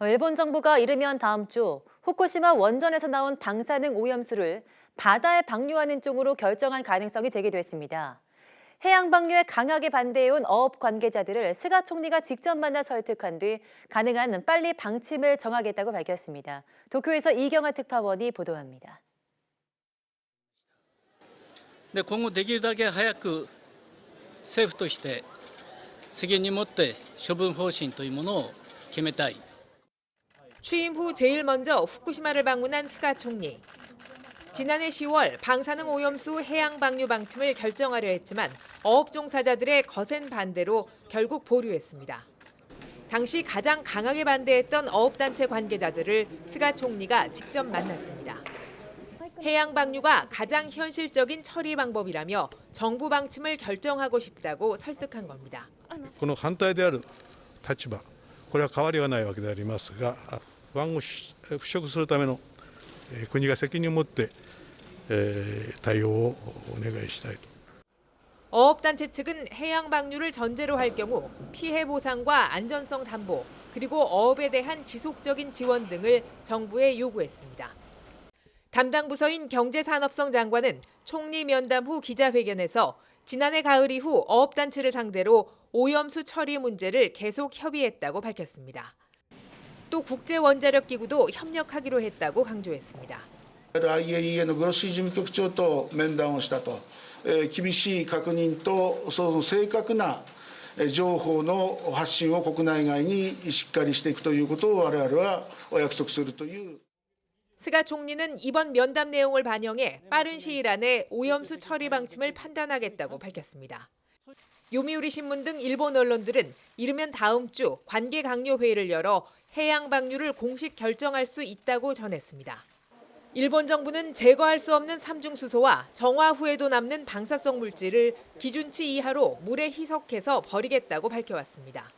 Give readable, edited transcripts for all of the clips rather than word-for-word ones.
일본 정부가 이르면 다음 주 후쿠시마 원전에서 나온 방사능 오염수를 바다에 방류하는 쪽으로 결정할 가능성이 제기됐습니다. 해양 방류에 강하게 반대해온 어업 관계자들을 스가 총리가 직접 만나 설득한 뒤 가능한 빨리 방침을 정하겠다고 밝혔습니다. 도쿄에서 이경아 특파원이 보도합니다. 今後できるだけ早く政府として責任を持って処分方針というものを決めたい。 취임 후 제일 먼저 후쿠시마를 방문한 스가 총리. 지난해 10월 방사능 오염수 해양 방류 방침을 결정하려 했지만 어업 종사자들의 거센 반대로 결국 보류했습니다. 당시 가장 강하게 반대했던 어업단체 관계자들을 스가 총리가 직접 만났습니다. 해양 방류가 가장 현실적인 처리 방법이라며 정부 방침을 결정하고 싶다고 설득한 겁니다. この反対である立場、これは変わりはないわけでありますが、湾を払拭するための国が責任を持って対応をお願いしたいと。 어업단체 측은 해양 방류를 전제로 할 경우 피해 보상과 안전성 담보, 그리고 어업에 대한 지속적인 지원 등을 정부에 요구했습니다. 담당 부서인 경제산업성 장관은 총리 면담 후 기자회견에서 지난해 가을 이후 어업단체를 상대로 오염수 처리 문제를 계속 협의했다고 밝혔습니다. 또 국제원자력기구도 협력하기로 했다고 강조했습니다. IAEA のグロッシー事務局長と面談をしたと、厳しい確認とその正確な情報の発信を国内外にしっかりしていくということを我々はお約束するという。 스가 총리는 이번 면담 내용을 반영해 빠른 시일 안에 오염수 처리 방침을 판단하겠다고 밝혔습니다. 요미우리 신문 등 일본 언론들은 이르면 다음 주 관계 강요 회의를 열어 해양 방류를 공식 결정할 수 있다고 전했습니다. 일본 정부는 제거할 수 없는 삼중수소와 정화 후에도 남는 방사성 물질을 기준치 이하로 물에 희석해서 버리겠다고 밝혀왔습니다.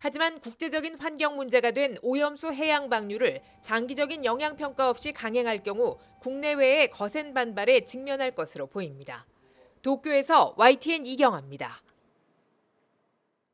하지만 국제적인 환경 문제가 된 오염수 해양 방류를 장기적인 영향 평가 없이 강행할 경우 국내외의 거센 반발에 직면할 것으로 보입니다. 도쿄에서 YTN 이경아입니다.